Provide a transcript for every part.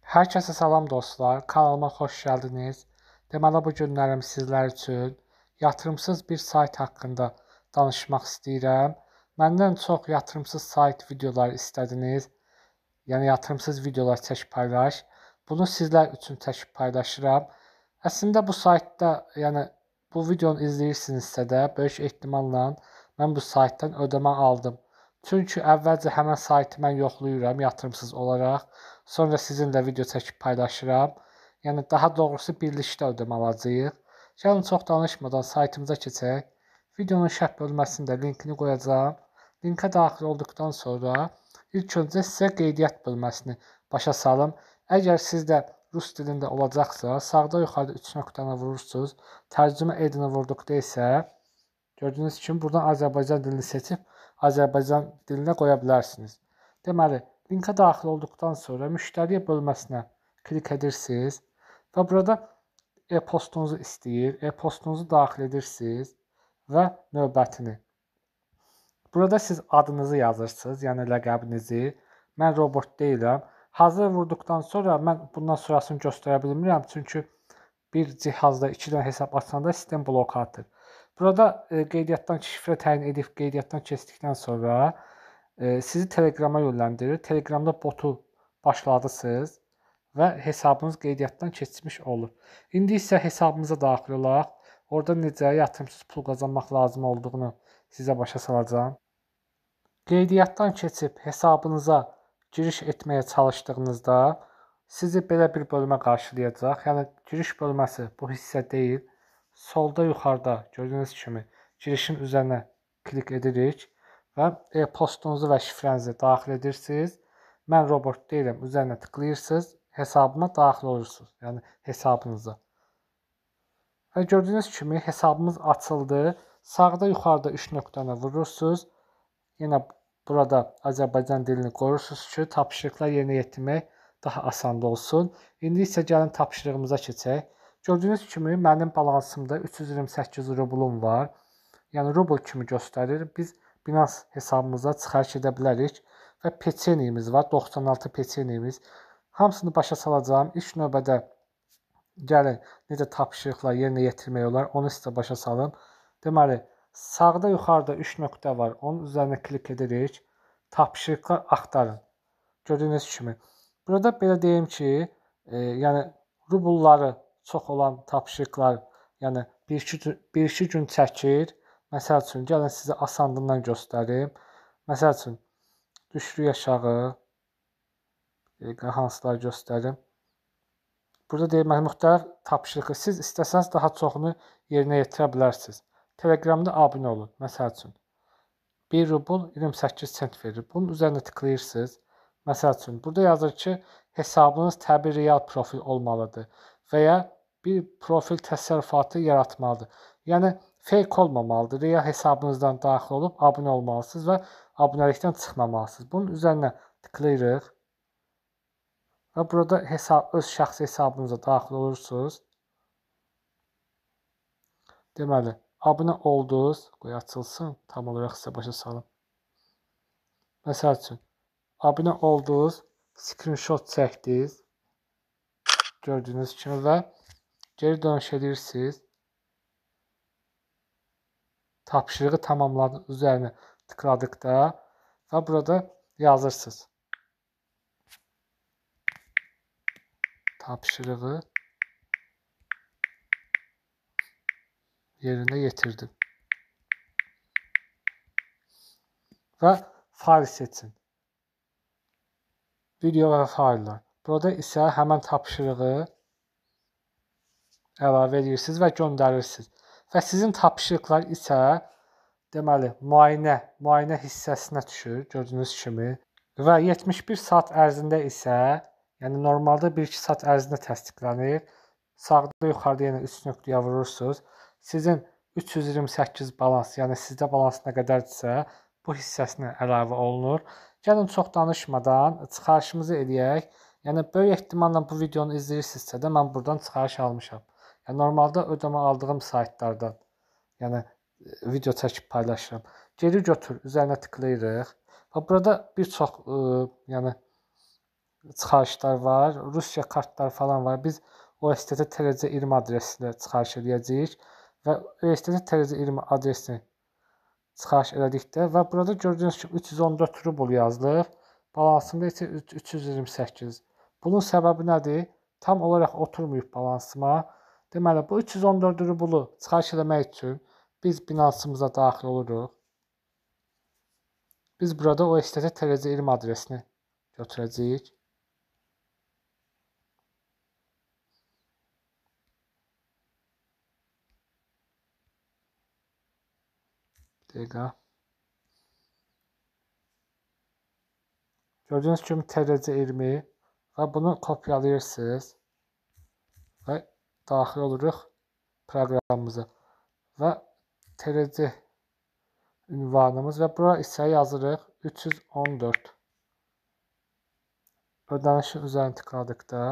Hər kəsə salam dostlar, kanalıma xoş gəldiniz. Deməli bu günlərim sizlər üçün yatırımsız bir sayt haqqında danışmaq istəyirəm. Məndən çox yatırımsız sayt videoları istədiniz. Yəni yatırımsız videolar çək paylaş. Bunu sizlər üçün çəkib paylaşıram. Əslində bu saytda, yəni bu videonu izləyirsinizsə də böyük ehtimalla mən bu saytdan ödəmə aldım. Çünki əvvəlcə həmin saytı mən yoxlayıram yatırımsız olaraq. Sonra sizinlə video çəkib paylaşıram. Yəni daha doğrusu birlikdə ödəmə alacağıq. Gəlin çox danışmadan saytımıza keçək. Videonun şərh bölməsində linkini qoyacağam. Linkə daxil olduqdan sonra ilk öncə sizə qeydiyyat bölməsini başa salım. Əgər sizdə rus dilində olacaqsa, sağda yuxarıda 3 nöqtəni vurursunuz. Tərcümə edini vurduqda isə gördüyünüz kimi buradan Azərbaycan dilini seçib Azərbaycan dilinə qoya bilərsiniz. Deməli, linkə daxil olduqdan sonra müştəri bölməsinə klik edirsiniz və burada e-postunuzu istəyir. E-postunuzu daxil edirsiniz və növbətini. Burada siz adınızı yazırsınız, yəni ləqəbinizi. Mən robot deyiləm. Hazır vurduqdan sonra mən bundan sonrasını göstərə bilmirəm, çünki bir cihazda 2 dənə hesab açanda sistem blok atır. Burada qeydiyyatdan şifrə təyin edib qeydiyyatdan keçdikdən sonra sizi Telegrama yönləndirir. Telegramda botu başladısınız və hesabınız qeydiyyatdan keçmiş olur. İndi isə hesabımıza daxil olaq. Orada necə yatırımsız pul qazanmaq lazım olduğunu sizə başa salacağam. Qeydiyyatdan keçib hesabınıza giriş etməyə çalışdığınızda sizi belə bir bölmə qarşılayacaq. Yəni giriş bölməsi bu hissə deyil. Solda yuxarıda gördüyünüz kimi girişin üzərinə klik edirik və e-postunuzu və şifrənizi daxil edirsiniz. Mən robot deyiləm, üzərinə tıklayırsınız, hesabıma daxil olursunuz, yəni hesabınıza. Və gördüyünüz kimi hesabımız açıldı. Sağda yuxarıda 3 nöqtəni vurursunuz. Yenə burada Azərbaycan dilini qoyursunuz ki, tapşırıqlar yerinə yetirmək daha asan olsun. İndi isə gəlin tapşırığımıza keçək. Gördüyünüz kimi mənim balansımda 328 rublum var. Yəni rubl kimi göstərir. Biz Binance hesabımıza çıxarış edə bilərik və peçeniyemiz var, 96 peçeniyemiz. Hamısını başa salacağım. İlk növbədə gəlin necə tapşırıqlar yerinə yetirmək olar, onu sizə başa salım. Deməli, sağda yuxarıda 3 nöqtə var. Onun üzərinə klik edirik. Tapşırıqlar axtarın. Gördüyünüz kimi. Burada belə deyim ki, yəni rublları çox olan tapşırıqlar, yəni bir-iki gün çəkir. Məsəl üçün, gəlin sizə asanlığından göstərim. Məsəl üçün, düşürük aşağı. Hansıları göstərim. Burada deyilməli müxtəlif tapşırıqı. Siz istəsəniz daha çoxunu yerinə yetirə bilərsiniz. Telegramda abunə olun. Məsəl üçün, 1 rubl 28 sent verir. Bunun üzərinə tıklayırsınız. Məsəl üçün, burada yazır ki, hesabınız təbii real profil olmalıdır və ya bir profil təsərrüfatı yaratmalıdır. Yəni fake olmamalıdır. Real hesabınızdan daxil olub abunə olmalısınız və abunəlikdən çıxmamalısınız. Bunun üzərinə tıklayırıq və burada öz şəxsi hesabınıza daxil olursunuz. Deməli, abunə oldunuz. Qoy açılsın, tam olaraq sizə başa salım. Məsəl üçün, abunə oldunuz, screenshot çəkdiniz. Gördüyünüz kimi və geri dönüş edirsiniz. Tapşırığı tamamladın üzərinə tıkladıqda və burada yazırsınız. Tapşırığı yerinə yetirdim. Və fayl seçin. Video və fayllar. Burada isə həmən tapşırığı əlavə edirsiniz və göndərirsiniz. Və sizin tapşırıqlar isə deməli müayinə hissəsinə düşür, gördüyünüz kimi. Və 71 saat ərzində isə, yəni normalda 1-2 saat ərzində təsdiqlənir. Sağda yuxarıda yenə 3 nöqtəyə vurursunuz. Sizin 328 balans, yəni sizdə balans nə qədərdirsə, bu hissəsinə əlavə olunur. Gəlin çox danışmadan çıxarışımızı eləyək. Yəni böyük ehtimalla bu videonu izləyirsinizsə də mən buradan çıxarış almışam. Yəni normalda ödəmə aldığım saytlardan, yəni video çəkib paylaşıram. Geri götür üzərinə tıklayırıq və burada bir çox yəni çıxarışlar var, Rusiya kartları falan var. Biz OSTT-20 adresində çıxarış edəcəyik və OSTT-20 adresini çıxarış elədikdə və burada gördüyünüz kimi 314 rubl yazılır. Balansımda isə 328. Bunun səbəbi nədir? Tam olaraq oturmayıb balansıma. Deməli, bu 314 rublu çıxarış eləmək üçün biz Binance-mıza daxil oluruq. Biz burada OSTT-20 adresini götürəcəyik. Dəqiqə. Gördüyünüz kimi TRC20 və bunu kopyalayırsınız və daxil oluruq proqramımıza və TRC ünvanımız və bura isə yazırıq 314. Ödənişi üzərini tıkladıqda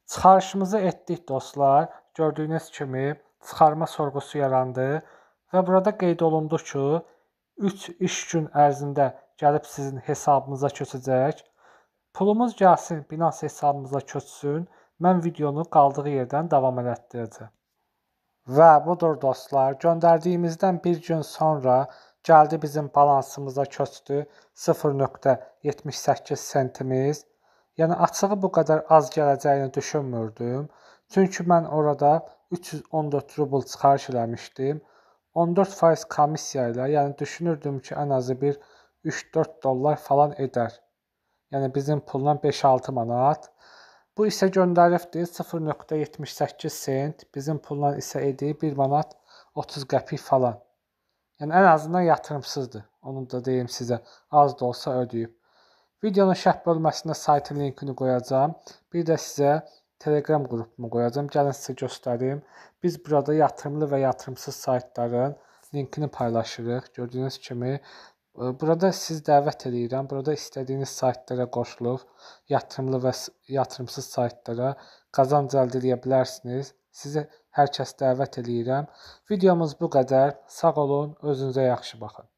çıxarışımızı etdik dostlar. Gördüyünüz kimi çıxarma sorğusu yarandı və burada qeyd olundu ki 3 iş gün ərzində gəlib sizin hesabınıza köçəcək. Pulumuz gəlsin, Binance hesabımıza köçsün. Mən videonu qaldığı yerdən davam elətdirəcəm. Və budur dostlar, göndərdiyimizdən bir gün sonra gəldi bizim balansımıza köçdü 0.78 sentimiz. Yəni açığı bu qədər az gələcəyini düşünmürdüm. Çünki mən orada 314 rubl çıxarış eləmişdim. 14% komissiya ilə, yəni düşünürdüm ki, ən azı bir 3-4 dollar falan edər. Yəni bizim pulla 5-6 manat. Bu isə göndəribdir 0.78 sent, bizim pulla isə edir 1 manat 30 qəpik falan. Yəni ən azından yatırımsızdır. Onu da deyim sizə, az da olsa ödəyib. Videonun şərh bölməsində saytın linkini qoyacağam. Bir də sizə Telegram qrupumu qoyacağam. Gəlin sizə göstərim. Biz burada yatırımlı və yatırımsız saytların linkini paylaşırıq. Gördüyünüz kimi burada siz dəvət edirəm. Burada istədiyiniz saytlara qoşulub yatırımlı və yatırımsız saytlara qazanc əldə edə bilərsiniz. Sizi hər kəs dəvət edirəm. Videomuz bu qədər. Sağ olun, özünüzə yaxşı baxın.